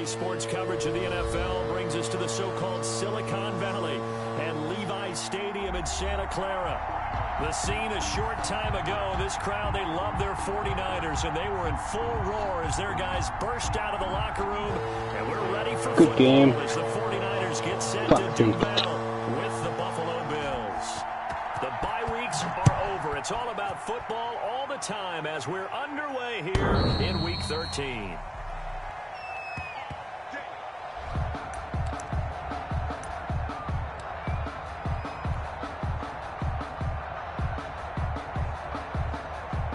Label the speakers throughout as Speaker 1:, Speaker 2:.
Speaker 1: Today's sports coverage of the NFL brings us to the so-called Silicon Valley and Levi Stadium in Santa Clara. The scene a short time ago, this crowd, they love their 49ers, and they were in full roar as their guys burst out of the locker room, and we're ready for
Speaker 2: good
Speaker 1: football
Speaker 2: game.
Speaker 1: as the 49ers get set to do battle with the Buffalo Bills. The bye weeks are over. It's all about football all the time as we're underway here in Week 13.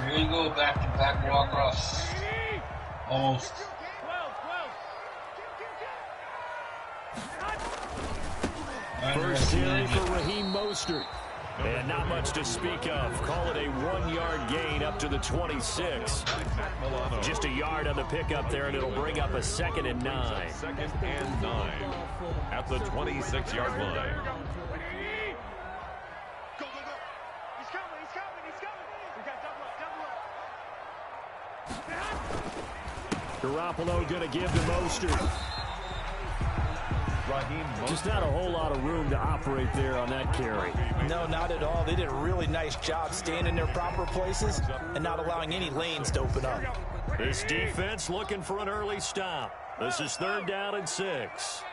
Speaker 3: Here you go, back-to-back walk-offs. Almost.
Speaker 1: First carry for Raheem Mostert. And not much to speak of. Call it a 1-yard gain up to the 26. Just a yard on the pickup there, and it'll bring up a 2nd and 9.
Speaker 4: 2nd and 9 at the 26-yard line.
Speaker 1: Garoppolo going to give to Mostert. Just not a whole lot of room to operate there on that carry.
Speaker 5: No, not at all. They did a really nice job staying in their proper places and not allowing any lanes to open up.
Speaker 1: This defense looking for an early stop. This is 3rd down and 6.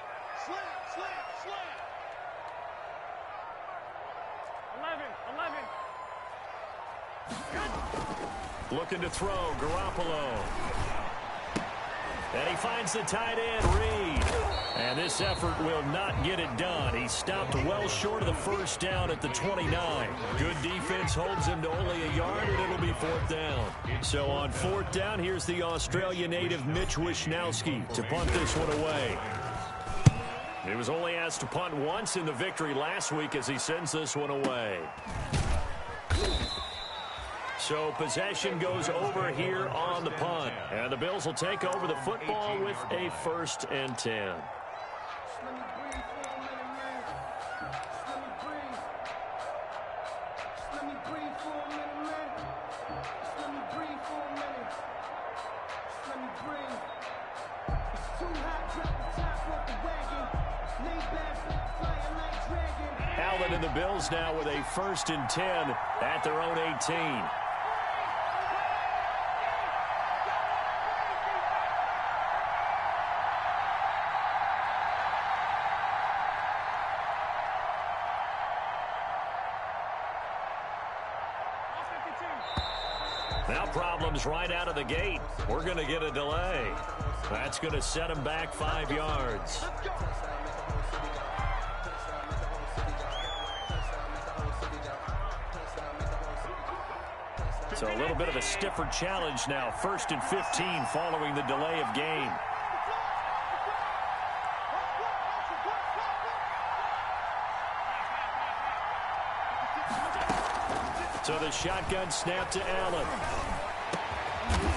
Speaker 1: Looking to throw, Garoppolo. And he finds the tight end, Reed. And this effort will not get it done. He stopped well short of the 1st down at the 29. Good defense holds him to only a yard, and it'll be 4th down. So on 4th down, here's the Australia native Mitch Wishnowsky to punt this one away. He was only asked to punt once in the victory last week as he sends this one away. So possession goes over here on the punt. And the Bills will take over the football with a 1st and 10. Allen and the Bills now with a 1st and 10 at their own 18. Now problems right out of the gate. We're going to get a delay. That's going to set him back 5 yards. So a little bit of a stiffer challenge now. 1st and 15 following the delay of game. So the shotgun snap to Allen.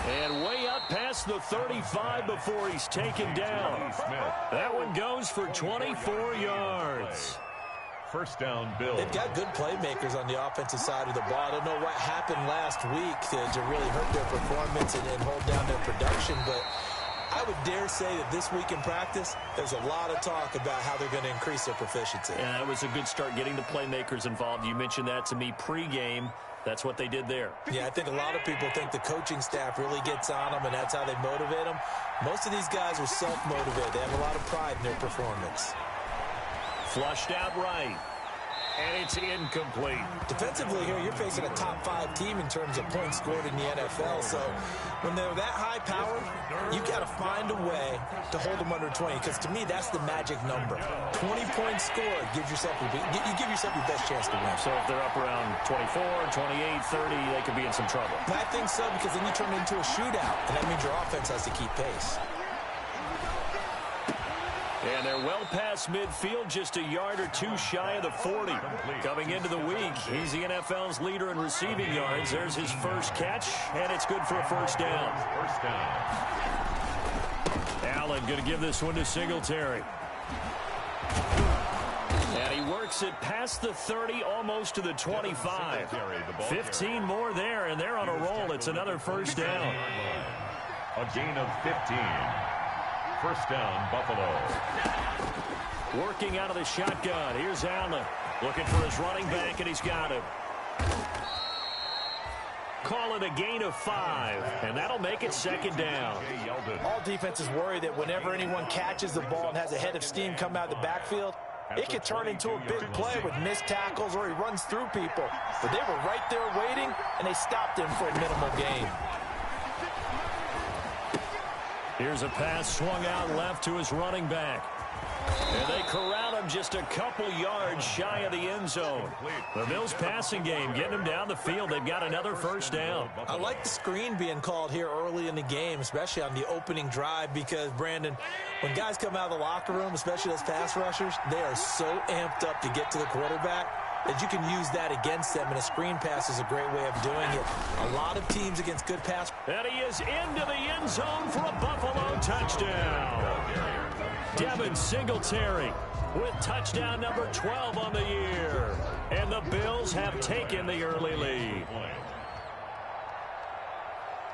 Speaker 1: And way up past the 35 before he's taken down. That one goes for 24 yards.
Speaker 4: 1st down, Bills.
Speaker 5: They've got good playmakers on the offensive side of the ball. I don't know what happened last week to really hurt their performance and hold down their production, but I would dare say that this week in practice, there's a lot of talk about how they're going to increase their proficiency.
Speaker 1: And that was a good start getting the playmakers involved. You mentioned that to me pregame. That's what they did there.
Speaker 5: Yeah, I think a lot of people think the coaching staff really gets on them, and that's how they motivate them. Most of these guys are self-motivated. They have a lot of pride in their performance.
Speaker 1: Flushed out right. And it's incomplete.
Speaker 5: Defensively here, you're facing a top-5 team in terms of points scored in the NFL. So when they're that high power, you've got to find a way to hold them under 20. Because to me, that's the magic number. 20 points scored gives yourself you give yourself your best chance to win.
Speaker 1: So if they're up around 24, 28, 30, they could be in some trouble.
Speaker 5: I think so, because then you turn it into a shootout, and that means your offense has to keep pace.
Speaker 1: And they're well past midfield, just a yard or two shy of the 40. Coming into the week, he's the NFL's leader in receiving yards. There's his 1st catch, and it's good for a 1st down.
Speaker 4: 1st down.
Speaker 1: Allen going to give this one to Singletary. And he works it past the 30, almost to the 25. 15 more there, and they're on a roll. It's another 1st down.
Speaker 4: A gain of 15. first down, Buffalo.
Speaker 1: Working out of the shotgun. Here's Allen. Looking for his running back, and he's got him. Call it a gain of 5, and that'll make it second down.
Speaker 5: All defenses worry that whenever anyone catches the ball and has a head of steam come out of the backfield, it could turn into a big play with missed tackles or he runs through people. But they were right there waiting, and they stopped him for a minimal gain.
Speaker 1: Here's a pass swung out left to his running back. And they corral him just a couple yards shy of the end zone. The Bills passing game getting him down the field. They've got another first down.
Speaker 5: I like the screen being called here early in the game, especially on the opening drive, because, Brandon, when guys come out of the locker room, especially those pass rushers, they are so amped up to get to the quarterback that you can use that against them, and a screen pass is a great way of doing it. A lot of teams against good pass.
Speaker 1: And he is into the end zone for a Buffalo touchdown. Devin Singletary with touchdown number 12 on the year. And the Bills have taken the early lead.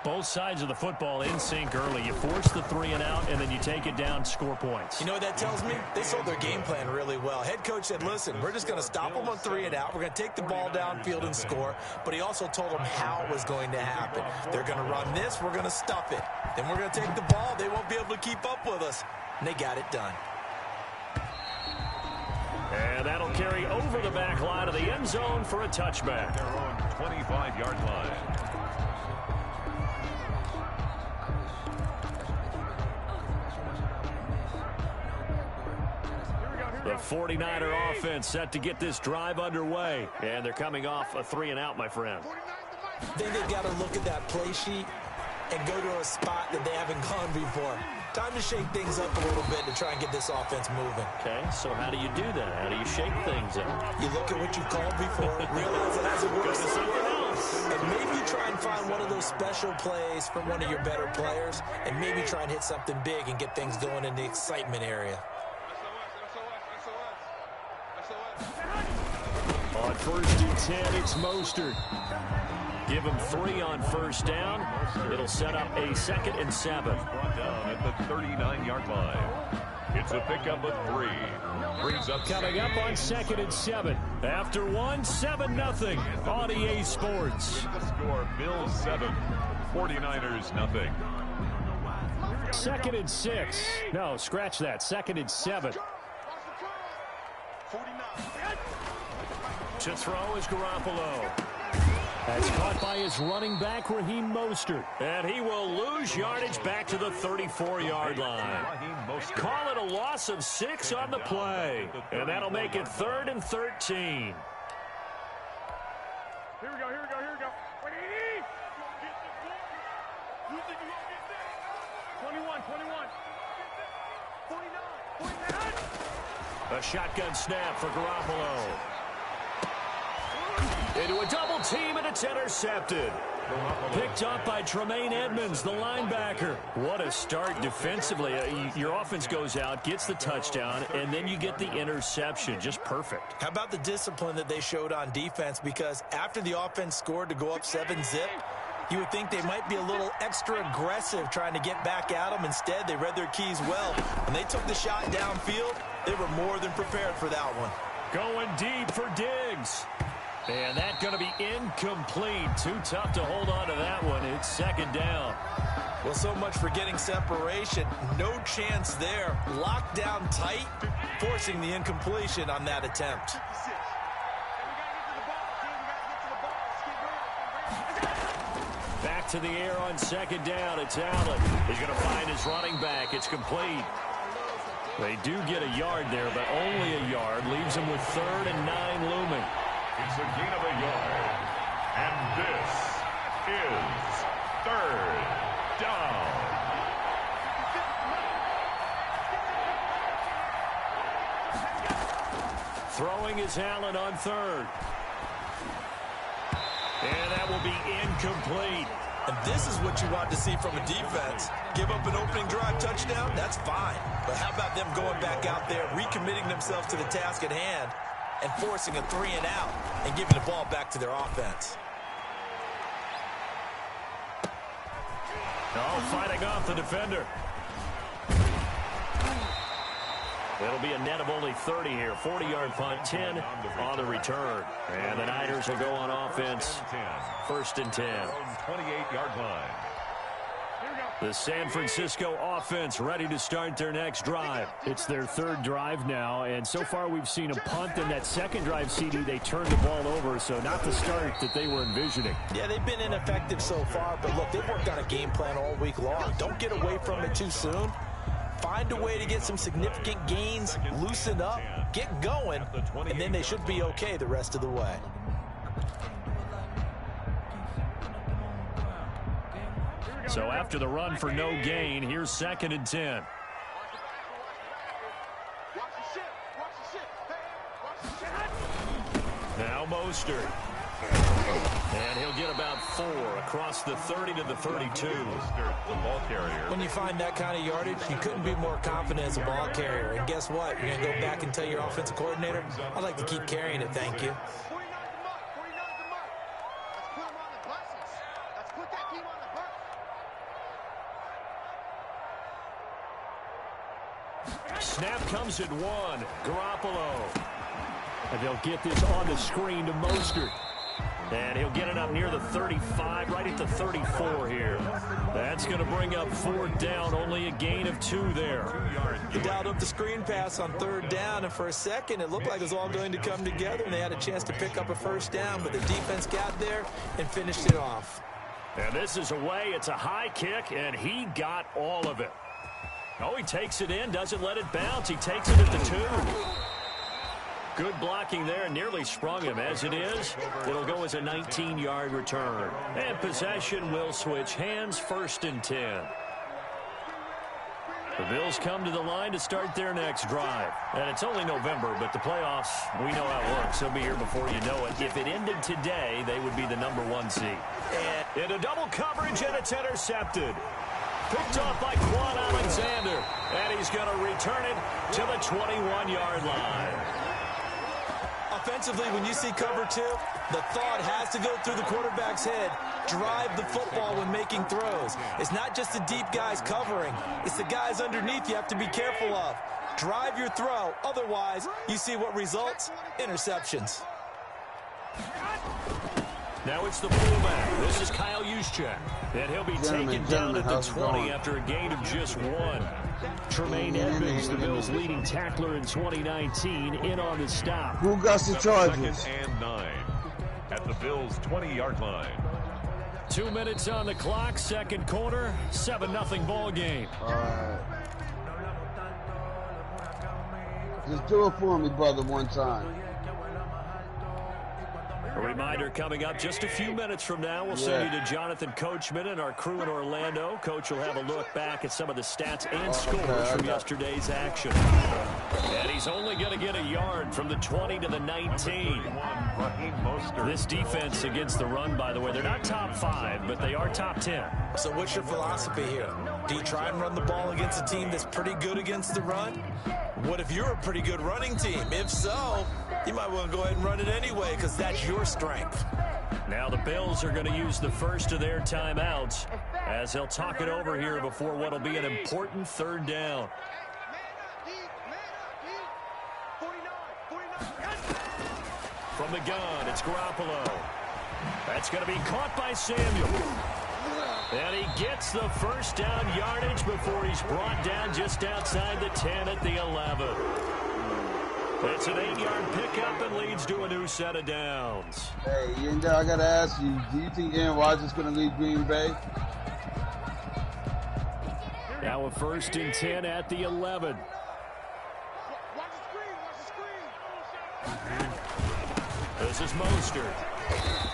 Speaker 1: Both sides of the football in sync early. You force the 3 and out, and then you take it down, score points.
Speaker 5: You know what that tells me? They sold their game plan really well. Head coach said, listen, we're just going to stop them on 3 and out. We're going to take the ball downfield and score. But he also told them how it was going to happen. They're going to run this. We're going to stuff it. Then we're going to take the ball. They won't be able to keep up with us. And they got it done.
Speaker 1: And that'll carry over the back line of the end zone for a touchback.
Speaker 4: Their own 25-yard line.
Speaker 1: The 49er offense set to get this drive underway. And they're coming off a 3 and out, my friend.
Speaker 5: I think they've got to look at that play sheet and go to a spot that they haven't gone before. Time to shake things up a little bit to try and get this offense moving.
Speaker 1: Okay, so how do you do that? How do you shake things up?
Speaker 5: You look at what you've called before, realize it hasn't worked so well, and maybe you try and find one of those special plays from one of your better players, and maybe try and hit something big and get things going in the excitement area.
Speaker 1: On 1st and 10, it's Mostert. Give him 3 on first down. It'll set up a 2nd and 7.
Speaker 4: Brought down at the 39-yard line. It's a pickup of 3. Brings up
Speaker 1: coming up on 2nd and 7. After 1, 7-0 on EA Sports.
Speaker 4: The score, Bills 7, 49ers nothing.
Speaker 1: 2nd and 6. No, scratch that. 2nd and 7. To throw is Garoppolo. That's caught by his running back, Raheem Mostert. And he will lose yardage back to the 34-yard line. Call it a loss of 6 on the play. And that'll make it 3rd and 13.
Speaker 2: Here we go. 21. 49.
Speaker 1: A shotgun snap for Garoppolo. Into a double team, and it's intercepted. Picked up by Tremaine Edmonds, the linebacker. What a start defensively. Your offense goes out, gets the touchdown, and then you get the interception. Just perfect.
Speaker 5: How about the discipline that they showed on defense? Because after the offense scored to go up 7-zip, you would think they might be a little extra aggressive trying to get back at them. Instead, they read their keys well. When they took the shot downfield, they were more than prepared for that one.
Speaker 1: Going deep for Diggs. And that's going to be incomplete. Too tough to hold on to that one. It's 2nd down.
Speaker 5: Well, so much for getting separation. No chance there. Locked down tight, forcing the incompletion on that attempt.
Speaker 1: Back to the air on 2nd down. It's Allen. He's going to find his running back. It's complete. They do get a yard there, but only a yard. Leaves him with 3rd and 9 looming.
Speaker 4: It's a gain of a yard. And this is 3rd down.
Speaker 1: Throwing is Allen on 3rd. And that will be incomplete.
Speaker 5: And this is what you want to see from a defense. Give up an opening drive touchdown, that's fine. But how about them going back out there, recommitting themselves to the task at hand, and forcing a 3 and out and giving the ball back to their offense.
Speaker 1: Oh, fighting off the defender. It'll be a net of only 30 here. 40-yard punt, 10 on the return. And the Niners will go on offense. 1st and 10.
Speaker 4: 28-yard line.
Speaker 1: The San Francisco offense ready to start their next drive.
Speaker 6: It's their 3rd drive now, and so far we've seen a punt. In that 2nd drive, CD, they turned the ball over, so not the start that they were envisioning.
Speaker 5: Yeah, they've been ineffective so far, but look, they've worked on a game plan all week long. Don't get away from it too soon. Find a way to get some significant gains, loosen up, get going, and then they should be okay the rest of the way.
Speaker 1: So after the run for no gain, here's 2nd and 10. Now Mostert. And he'll get about 4 across the 30 to the 32.
Speaker 4: The ball carrier.
Speaker 5: When you find that kind of yardage, you couldn't be more confident as a ball carrier. And guess what? You're going to go back and tell your offensive coordinator, I'd like to keep carrying it, thank you.
Speaker 1: Snap comes at 1. Garoppolo.
Speaker 6: And they'll get this on the screen to Mostert.
Speaker 1: And he'll get it up near the 35, right at the 34 here. That's going to bring up 4th down, only a gain of 2 there.
Speaker 5: He dialed up the screen pass on 3rd down, and for a second, it looked like it was all going to come together, and they had a chance to pick up a 1st down, but the defense got there and finished it off.
Speaker 1: And this is away. It's a high kick, and he got all of it. Oh, he takes it in, doesn't let it bounce. He takes it at the 2. Good blocking there, nearly sprung him. As it is, it'll go as a 19-yard return. And possession will switch hands, 1st and 10. The Bills come to the line to start their next drive. And it's only November, but the playoffs, we know how it works. They'll be here before you know it. If it ended today, they would be the number 1 seed. And into double coverage, and it's intercepted. Picked off by Quan Alexander. And he's going to return it to the 21-yard line.
Speaker 5: Offensively, when you see cover 2, the thought has to go through the quarterback's head. Drive the football when making throws. It's not just the deep guys covering. It's the guys underneath you have to be careful of. Drive your throw. Otherwise, you see what results? Interceptions.
Speaker 1: Now it's the fullback. This is Kyle Juszczyk. And he'll be taken down at the 20 after a gain of just 1.
Speaker 6: Tremaine Edmonds, the Bills' leading tackler in 2019, in on the stop.
Speaker 7: Who got the charges?
Speaker 4: 2nd and 9 at the Bills' 20-yard line.
Speaker 1: 2 minutes on the clock, 2nd quarter, 7-0 ball game.
Speaker 7: All right. Just do it for me, brother, one time.
Speaker 1: A reminder coming up just a few minutes from now. We'll send you to Jonathan Coachman and our crew in Orlando. Coach will have a look back at some of the stats and scores from yesterday's action. And he's only going to get a yard from the 20 to the 19. This defense against the run, by the way, they're not top 5, but they are top 10.
Speaker 5: So what's your philosophy here? Do you try and run the ball against a team that's pretty good against the run? What if you're a pretty good running team? If so, you might want to go ahead and run it anyway because that's your strength.
Speaker 1: Now the Bills are going to use the first of their timeouts as they'll talk it over here before what will be an important 3rd down. From the gun, it's Garoppolo. That's going to be caught by Samuel. And he gets the 1st down yardage before he's brought down just outside the 10 at the 11. It's an 8-yard pickup and leads to a new set of downs.
Speaker 7: Hey, I got to ask you, do you think Aaron Rodgers is going to leave Green Bay?
Speaker 6: Now a 1st and 10 at the 11.
Speaker 1: This is Mostert.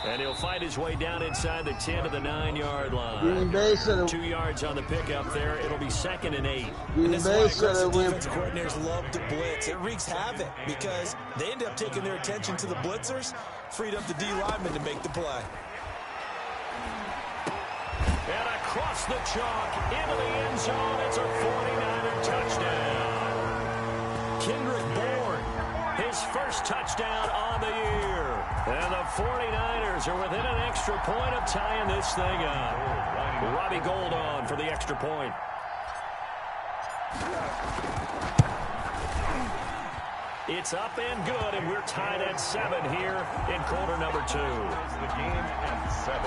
Speaker 1: And he'll fight his way down inside the 10 to the 9-yard line.
Speaker 7: Green Bay should have
Speaker 1: 2 yards on the pickup there. It'll be 2nd and 8.
Speaker 7: Green Bay should have went.
Speaker 5: Defensive coordinators love to blitz. It wreaks havoc because they end up taking their attention to the blitzers, freed up the D lineman to make the play.
Speaker 1: And across the chalk into the end zone. It's a 49er touchdown. Kendrick Bourne, his 1st touchdown on the year. And the 49ers are within an extra point of tying this thing up. Robbie Gould on for the extra point. It's up and good, and we're tied at 7 here in quarter number 2.
Speaker 4: The game at 7.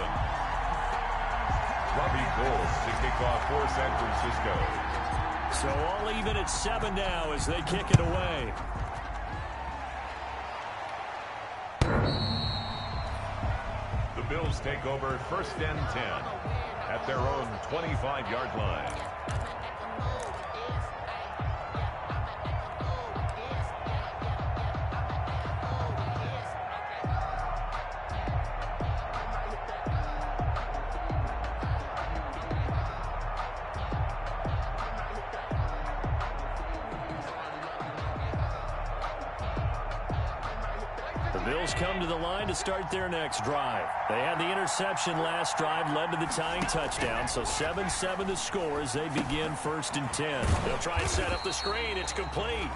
Speaker 4: Robbie Gould to kick off for San Francisco.
Speaker 1: So all even at 7 now as they kick it away.
Speaker 4: The Bills take over 1st and 10 at their own 25-yard line.
Speaker 1: Bills come to the line to start their next drive. They had the interception last drive, led to the tying touchdown, so 7-7 the score as they begin 1st and 10. They'll try and set up the screen. It's complete.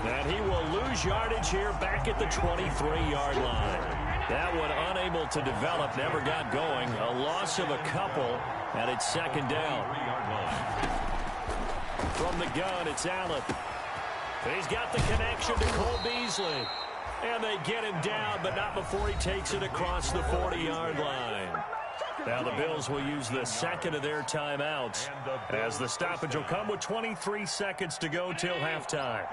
Speaker 1: And he will lose yardage here back at the 23-yard line. That one unable to develop, never got going. A loss of a couple, and it's 2nd down. From the gun, it's Allen. He's got the connection to Cole Beasley. And they get him down, but not before he takes it across the 40-yard line. Now the Bills will use the 2nd of their timeouts as the stoppage will come with 23 seconds to go till halftime.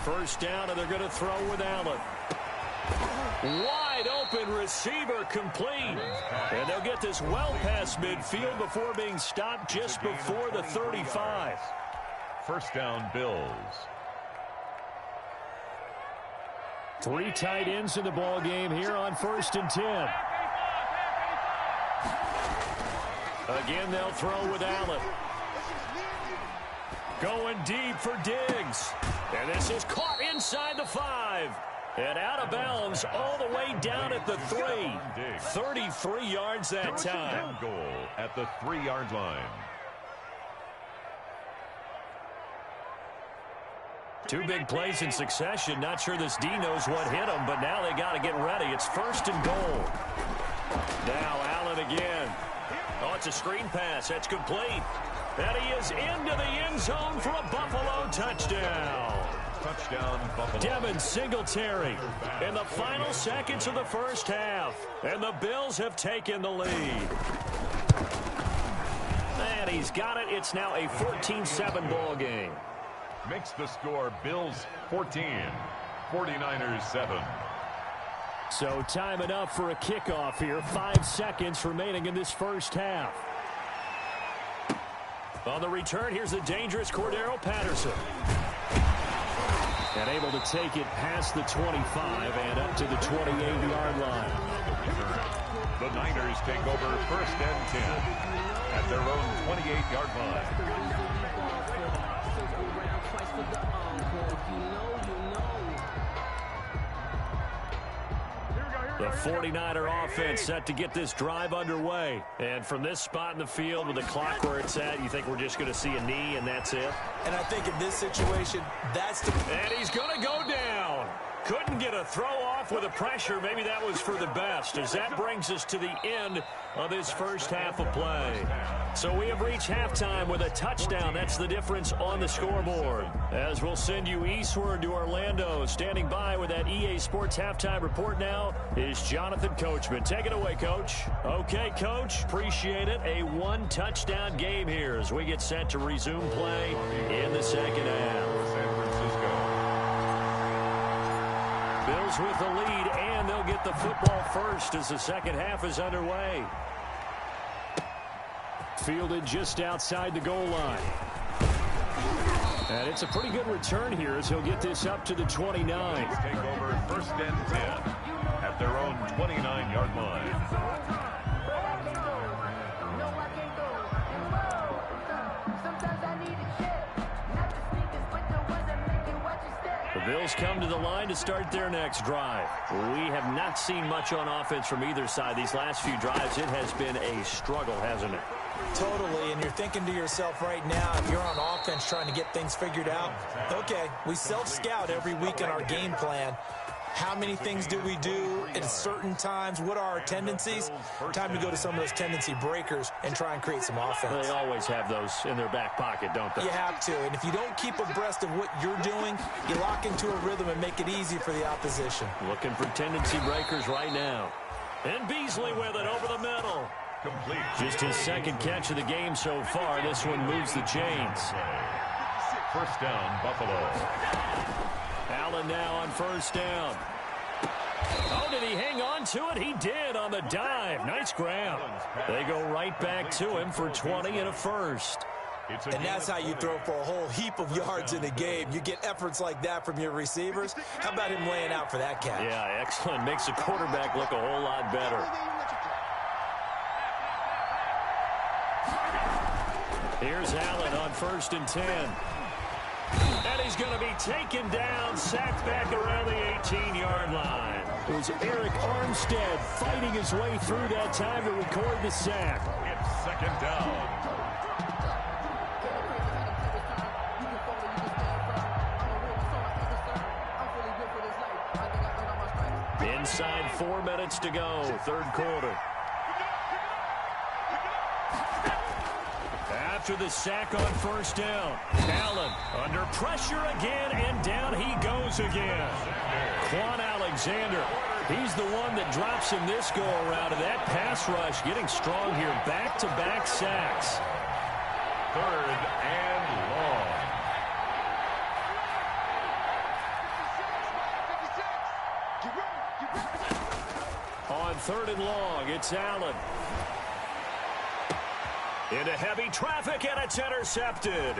Speaker 1: First down, and they're going to throw with Allen. Wide open receiver complete. And they'll get this well past midfield before being stopped just before the 35.
Speaker 4: First down, Bills.
Speaker 6: 3 tight ends in the ball game here on 1st and 10.
Speaker 1: Again, they'll throw with Allen. Going deep for Diggs. And this is caught inside the 5. And out of bounds all the way down at the 3. 33 yards that time.
Speaker 4: Goal at the 3-yard line.
Speaker 1: 2 big plays in succession. Not sure this D knows what hit him, but now they got to get ready. It's 1st and goal. Now Allen again. Oh, it's a screen pass. That's complete. And he is into the end zone for a Buffalo touchdown.
Speaker 4: Touchdown, Buffalo.
Speaker 1: Devin Singletary in the final seconds of the first half. And the Bills have taken the lead. And he's got it. It's now a 14-7 ball game.
Speaker 4: Makes the score Bills 14, 49ers 7.
Speaker 6: So time enough for a kickoff here. 5 seconds remaining in this first half.
Speaker 1: On the return, here's the dangerous Cordero Patterson.
Speaker 6: And able to take it past the 25 and up to the 28-yard line.
Speaker 4: The Niners take over 1st and 10 at their own 28-yard line.
Speaker 1: The 49er offense set to get this drive underway. And from this spot in the field with the clock where it's at, you think we're just going to see a knee and that's it?
Speaker 5: And I think in this situation, that's the...
Speaker 1: And he's going to go down. Couldn't get a throw off with the pressure. Maybe that was for the best, as that brings us to the end of this first half of play. So we have reached halftime with a touchdown. That's the difference on the scoreboard. As we'll send you eastward to Orlando. Standing by with that EA Sports halftime report now is Jonathan Coachman. Take it away, Coach. Okay, Coach. Appreciate it. A 1-touchdown game here as we get set to resume play in the second half.
Speaker 4: San Francisco.
Speaker 1: Bills with the lead, and they'll get the football first as the second half is underway.
Speaker 6: Fielded just outside the goal line. And it's a pretty good return here as he'll get this up to the 29.
Speaker 4: Take over 1st and 10 at their own 29-yard line.
Speaker 1: The The Bills come to the line to start their next drive. We have not seen much on offense from either side. These last few drives, it has been a struggle, hasn't it?
Speaker 5: Totally, and you're thinking to yourself right now, if you're on offense trying to get things figured out, okay, we self-scout every week in our game plan. How many things do we do at certain times? What are our tendencies? Time to go to some of those tendency breakers and try and create some offense.
Speaker 1: They always have those in their back pocket, don't they?
Speaker 5: You have to, and if you don't keep abreast of what you're doing, you lock into a rhythm and make it easy for the opposition.
Speaker 1: Looking for tendency breakers right now. And Beasley with it over the middle.
Speaker 4: Complete.
Speaker 1: Just his second catch of the game so far. This one moves the chains.
Speaker 4: First down, Buffalo.
Speaker 1: Allen now on first down. Oh, did he hang on to it? He did on the dive. Nice grab. They go right back to him for 20 and a first.
Speaker 5: And that's how you throw for a whole heap of yards in a game. You get efforts like that from your receivers. How about him laying out for that catch?
Speaker 1: Yeah, excellent. Makes the quarterback look a whole lot better. Here's Allen on first and 10. And he's going to be taken down, sacked back around the 18-yard line. It was Eric Armstead fighting his way through that time to record the sack.
Speaker 4: It's second down.
Speaker 1: Inside 4 minutes to go, third quarter. After the sack on first down, Allen under pressure again, and down he goes again. Quan Alexander, he's the one that drops him this go-around, and that pass rush getting strong here. Back-to-back sacks.
Speaker 4: Third and long.
Speaker 1: On third and long, it's Allen. Into heavy traffic, and it's intercepted.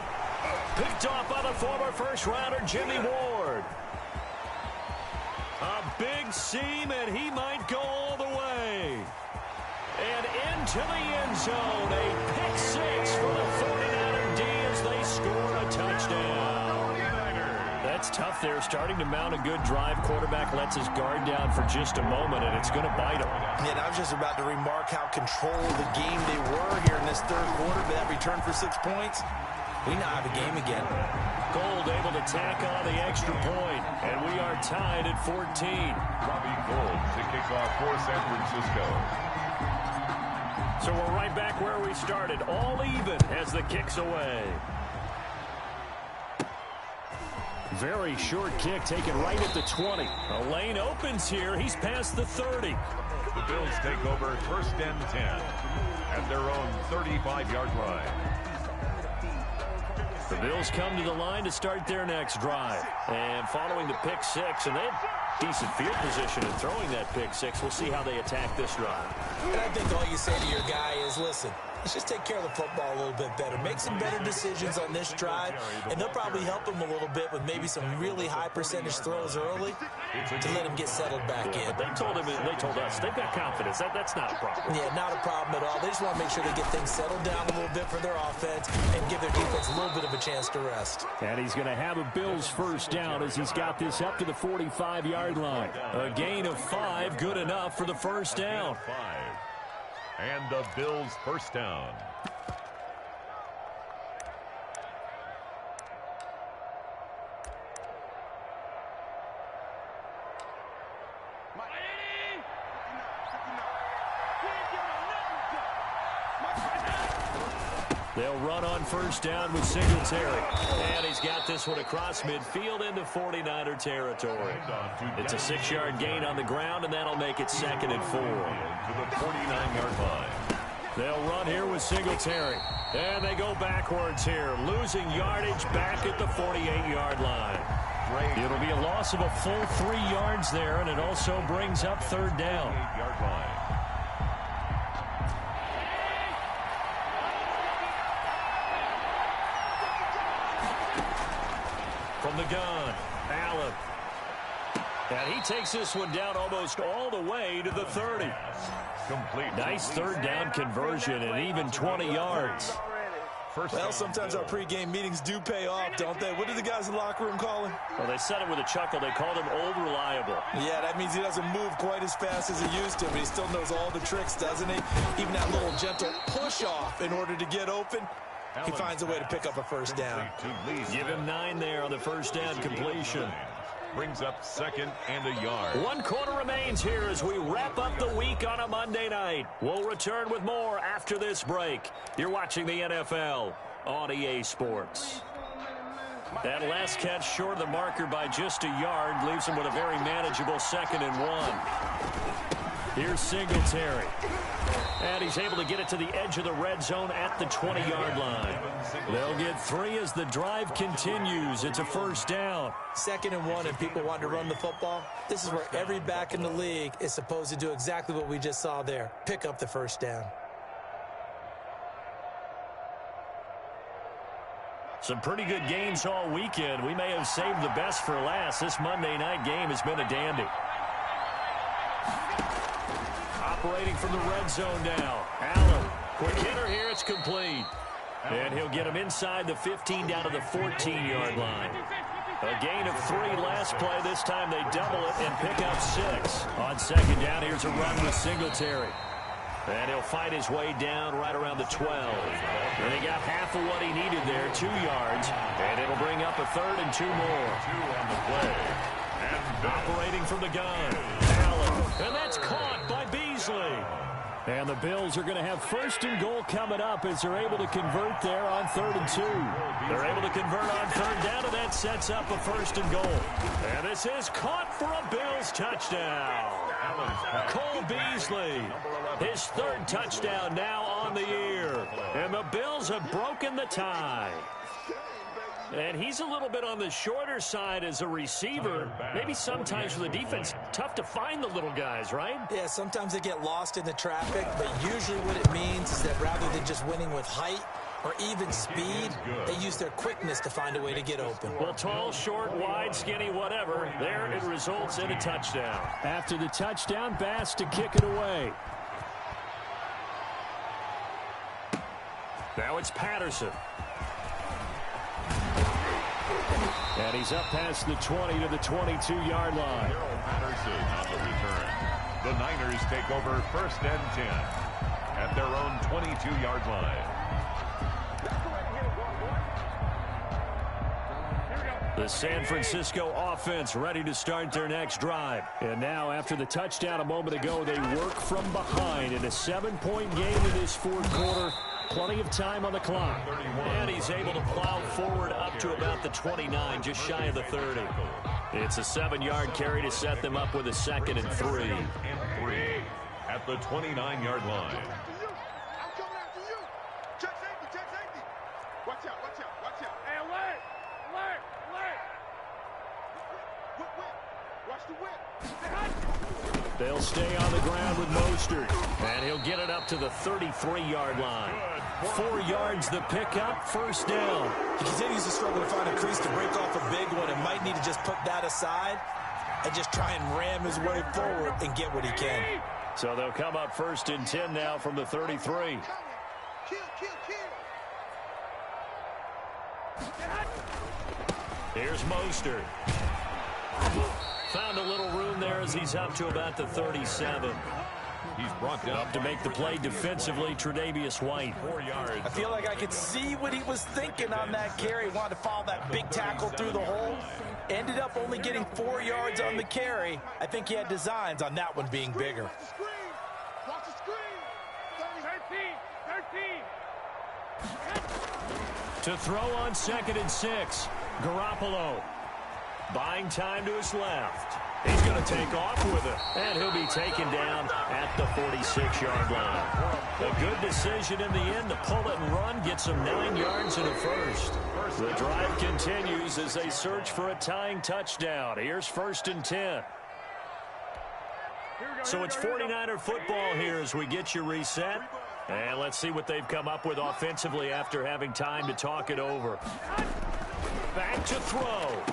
Speaker 1: Picked off by the former first-rounder Jimmy Ward. A big seam, and he might go all the way. And into the end zone, a pick six for the 49er D as they score a touchdown. That's tough there, starting to mount a good drive. Quarterback lets his guard down for just a moment, and it's going to bite him.
Speaker 5: Yeah, and I was just about to remark how controlled the game they were here in this third quarter, but that return for 6 points, we now have a game again.
Speaker 1: Gold able to tack on the extra point, and we are tied at 14.
Speaker 4: Robbie Gold to kick off for San Francisco.
Speaker 1: So we're right back where we started, all even as the kick's away. Very short kick taken right at the 20. A lane opens here. He's past the 30.
Speaker 4: The Bills take over first and 10 at their own 35-yard line.
Speaker 1: The Bills come to the line to start their next drive. And following the pick six, and they had decent field position in throwing that pick six. We'll see how they attack this drive.
Speaker 5: And I think all you say to your guy is, listen, let's just take care of the football a little bit better. Make some better decisions on this drive, and they'll probably help him a little bit with maybe some really high percentage throws early to let him get settled back in.
Speaker 1: But they told us they've got confidence. That's not a problem.
Speaker 5: Yeah, not a problem at all. They just want to make sure they get things settled down a little bit for their offense and give their defense a little bit of a chance to rest.
Speaker 6: And he's going to have a Bills first down as he's got this up to the 45-yard line.
Speaker 1: A gain of 5, good enough for the first down.
Speaker 4: 5. And the Bills first down.
Speaker 1: They'll run on first down with Singletary. And he's got this one across midfield into 49er territory. It's a 6-yard gain on the ground, and that'll make it second and 4.
Speaker 4: To the 49-yard line.
Speaker 1: They'll run here with Singletary. And they go backwards here, losing yardage back at the 48-yard line. It'll be a loss of a full 3 yards there, and it also brings up third down.
Speaker 4: 8-yard line.
Speaker 1: From the gun, Allen. And he takes this one down almost all the way to the 30.
Speaker 4: Complete.
Speaker 1: Nice third down conversion and even 20 yards.
Speaker 5: Well, sometimes our pregame meetings do pay off, don't they? What do the guys in the locker room call him?
Speaker 6: Well, they said it with a chuckle. They called him Old Reliable.
Speaker 5: Yeah, that means he doesn't move quite as fast as he used to, but he still knows all the tricks, doesn't he? Even that little gentle push-off in order to get open, he finds a way to pick up a first down.
Speaker 1: Give him 9 there on the first down completion.
Speaker 4: Brings up 2nd and a yard.
Speaker 1: 1 quarter remains here as we wrap up the week on a Monday night. We'll return with more after this break. You're watching the NFL on EA Sports. That last catch short of the marker by just a yard leaves him with a very manageable 2nd and 1. Here's Singletary. And he's able to get it to the edge of the red zone at the 20-yard line. They'll get 3 as the drive continues. It's a first down.
Speaker 5: 2nd and 1, and people want to run the football. This is where every back in the league is supposed to do exactly what we just saw there. Pick up the first down.
Speaker 1: Some pretty good games all weekend. We may have saved the best for last. This Monday night game has been a dandy. Operating from the red zone now. Allen, quick hitter here. It's complete. And he'll get him inside the 15 down to the 14-yard line. A gain of 3 last play. This time they double it and pick up 6. On 2nd down, here's a run with Singletary. And he'll fight his way down right around the 12. And he got half of what he needed there, 2 yards. And it'll bring up a 3rd and 2 more.
Speaker 4: 2 on the play. And
Speaker 1: operating from the gun. Allen. And that's caught by Beasley.
Speaker 6: And the Bills are going to have 1st and goal coming up as they're able to convert there on 3rd and 2.
Speaker 1: They're able to convert on 3rd down, and that sets up a 1st and goal. And this is caught for a Bills touchdown. Cole Beasley, his 3rd touchdown now on the year. And the Bills have broken the tie. And he's a little bit on the shorter side as a receiver. Maybe sometimes for the defense, tough to find the little guys, right?
Speaker 5: Yeah, sometimes they get lost in the traffic, but usually what it means is that rather than just winning with height or even speed, they use their quickness to find a way to get open.
Speaker 1: Well, tall, short, wide, skinny, whatever, there it results in a touchdown.
Speaker 6: After the touchdown, Bass to kick it away.
Speaker 1: Now it's Patterson. And he's up past the 20 to the 22-yard line.
Speaker 4: Patterson on the return. The Niners take over 1st and 10 at their own 22-yard line.
Speaker 1: The San Francisco offense ready to start their next drive.
Speaker 6: And now, after the touchdown a moment ago, they work from behind in a 7-point game in this 4th quarter. Plenty of time on the clock.
Speaker 1: And he's able to plow forward up to about the 29, just shy of the 30. It's a 7-yard carry to set them up with a 2nd and 3.
Speaker 4: And 3 at the 29-yard line.
Speaker 2: I'm coming after you. Check safety, check safety. Watch out, watch out, watch out. Hey, alert, alert, alert. Whip. Watch the whip.
Speaker 6: They'll stay on the ground with Mostert.
Speaker 1: And he'll get it up to the 33-yard line. 4 yards the pickup, 1st down.
Speaker 5: He continues to struggle to find a crease to break off a big one and might need to just put that aside and just try and ram his way forward and get what he can.
Speaker 1: So they'll come up 1st and 10 now from the 33. Here's Mostert. Found a little room there as he's up to about the 37.
Speaker 4: He's brought down
Speaker 1: Up to make the play defensively, Tre'Davious White.
Speaker 4: 4 yards.
Speaker 5: I feel like I could see what he was thinking on that carry. Wanted to follow that big tackle through the hole. Ended up only getting 4 yards on the carry. I think he had designs on that one being bigger.
Speaker 2: Watch the screen. Watch the screen. 13.
Speaker 1: To throw on 2nd and 6. Garoppolo. Buying time to his left. He's going to take off with it. And he'll be taken down at the 46-yard line. A good decision in the end to pull it and run. Get some 9 yards and a 1st. The drive continues as they search for a tying touchdown. Here's 1st and 10. So it's 49er football here as we get you reset. And let's see what they've come up with offensively after having time to talk it over. Back to throw.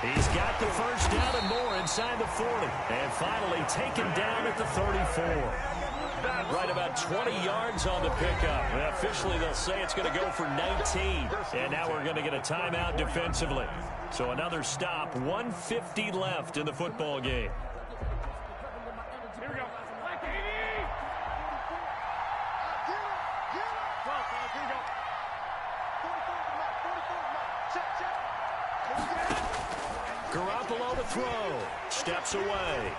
Speaker 1: He's got the 1st down and more inside the 40. And finally taken down at the 34. Right about 20 yards on the pickup. And officially, they'll say it's going to go for 19. And now we're going to get a timeout defensively. So another stop, 1:50 left in the football game.
Speaker 2: Here we go.
Speaker 1: Garoppolo to throw. Steps away.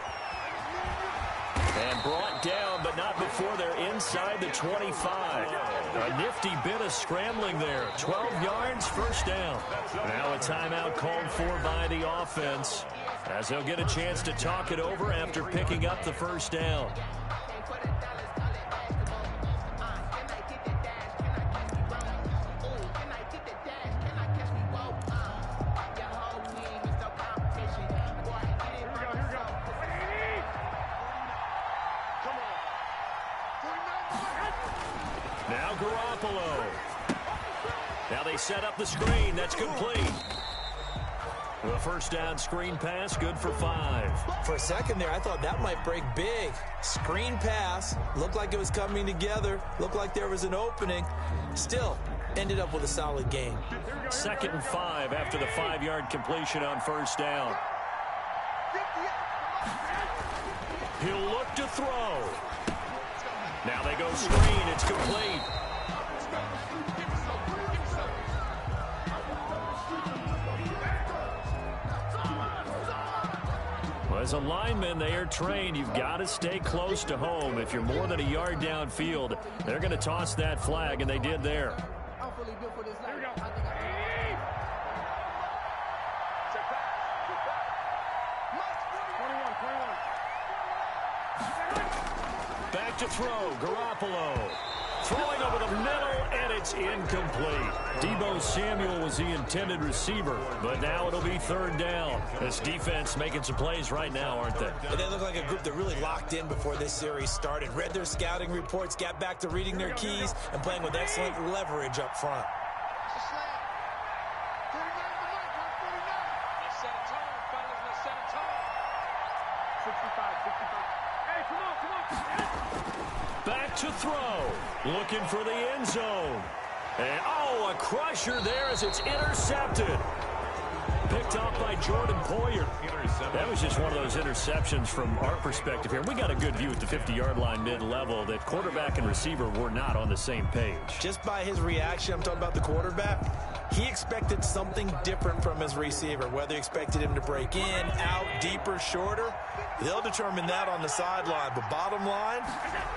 Speaker 1: And brought down, but not before they're inside the 25. A nifty bit of scrambling there. 12 yards, first down. Now a timeout called for by the offense, as they'll get a chance to talk it over after picking up the first down. Now Garoppolo. Now they set up the screen. That's complete. The first down screen pass, good for 5.
Speaker 5: For a second there, I thought that might break big. Screen pass. Looked like it was coming together. Looked like there was an opening. Still, ended up with a solid game.
Speaker 1: 2nd and 5 after the 5-yard completion on first down. He'll look to throw. Now they go screen. It's complete. Well, as a lineman, they are trained. You've got to stay close to home. If you're more than a yard downfield, they're going to toss that flag, and they did there. Back to throw, Garoppolo. Throwing over the middle, and it's incomplete. Deebo Samuel was the intended receiver, but now it'll be 3rd down. This defense making some plays right now, aren't they?
Speaker 5: And they look like a group that really locked in before this series started. Read their scouting reports, got back to reading their keys, and playing with excellent leverage up front.
Speaker 1: Back to throw. Looking for the end zone. And, oh, a crusher there as it's intercepted. Picked off by Jordan Poyer. That was just one of those interceptions from our perspective here. We got a good view at the 50-yard line mid-level that quarterback and receiver were not on the same page.
Speaker 5: Just by his reaction, I'm talking about the quarterback, he expected something different from his receiver, whether he expected him to break in, out, deeper, shorter. They'll determine that on the sideline. But bottom line,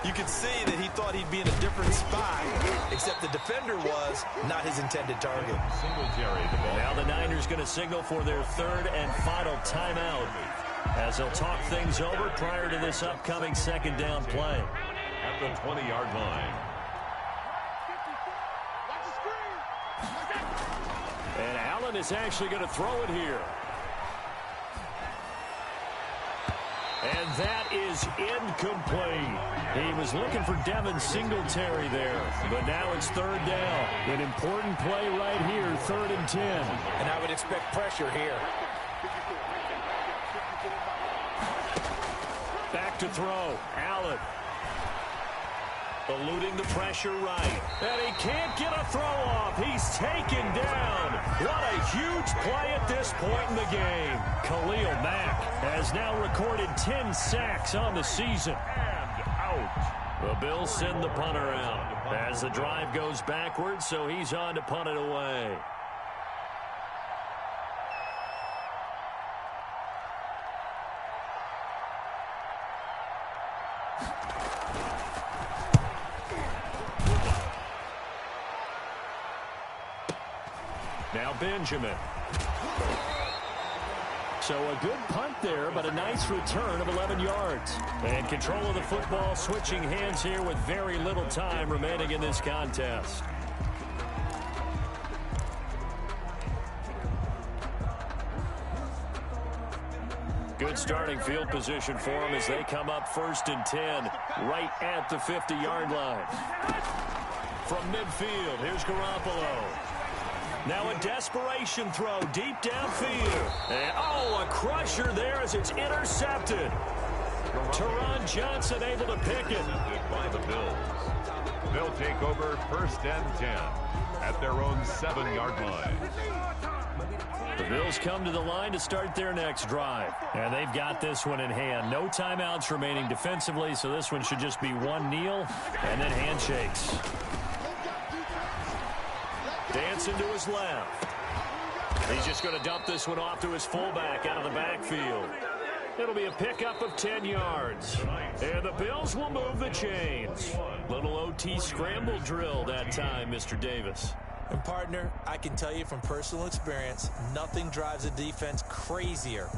Speaker 5: you can see that he thought he'd be in a different spot, except the defender was not his intended target.
Speaker 1: Now the Niners going to signal for their 3rd and final timeout, as they'll talk things over prior to this upcoming 2nd down play.
Speaker 4: At the 20-yard line.
Speaker 1: And Allen is actually going to throw it here. And that is incomplete. He was looking for Devin Singletary there, but now it's 3rd down. An important play right here, 3rd and 10.
Speaker 5: And I would expect pressure here.
Speaker 1: Back to throw, Allen. Eluding the pressure right. And he can't get a throw off. He's taken down. What a huge play at this point in the game. Khalil Mack has now recorded 10 sacks on the season.
Speaker 4: And out.
Speaker 1: The Bills send the punter out as the drive goes backwards, so he's on to punt it away. Now Benjamin. So a good punt there, but a nice return of 11 yards. And control of the football switching hands here with very little time remaining in this contest. Good starting field position for them as they come up 1st and 10 right at the 50-yard line. From midfield, here's Garoppolo. Now a desperation throw deep downfield. And, oh, a crusher there as it's intercepted. Teron Johnson able to pick it.
Speaker 4: By the Bills. They'll take over 1st and 10 at their own 7-yard line.
Speaker 1: The Bills come to the line to start their next drive. And they've got this one in hand. No timeouts remaining defensively, so this one should just be one kneel and then handshakes. Dancing to his left. He's just going to dump this one off to his fullback out of the backfield. It'll be a pickup of 10 yards. And the Bills will move the chains. Little OT scramble drill that time, Mr. Davis.
Speaker 5: And, partner, I can tell you from personal experience, nothing drives a defense crazier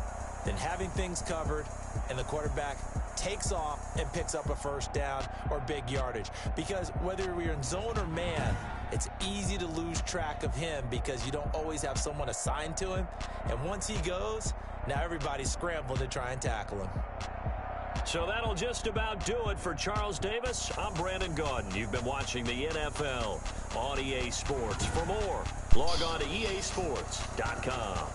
Speaker 5: than having things covered and the quarterback takes off and picks up a 1st down or big yardage. Because whether we're in zone or man, it's easy to lose track of him because you don't always have someone assigned to him. And once he goes, now everybody's scrambling to try and tackle him.
Speaker 1: So that'll just about do it for Charles Davis. I'm Brandon Gaudin. You've been watching the NFL on EA Sports. For more, log on to easports.com.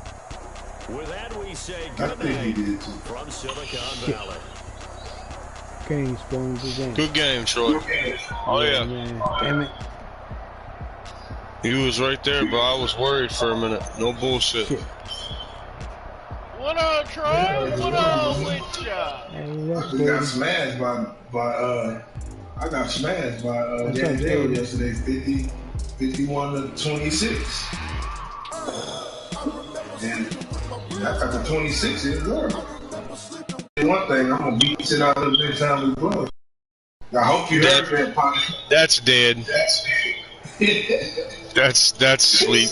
Speaker 1: With that, we say good night from Silicon Valley.
Speaker 8: Game, Spoon, good game.
Speaker 9: Good game, Troy. Oh, yeah.
Speaker 8: Damn it.
Speaker 9: You was right there, bro. I was worried for a minute. No bullshit.
Speaker 8: Shit.
Speaker 10: What up, Troy? What up with ya?
Speaker 11: We got smashed I got smashed by Daniel yesterday, 51-26. And I got the 26 in there. One thing, I'm gonna beat shit out of the next time we play. I hope you heard that, Pocket.
Speaker 9: That's dead. That's sleep.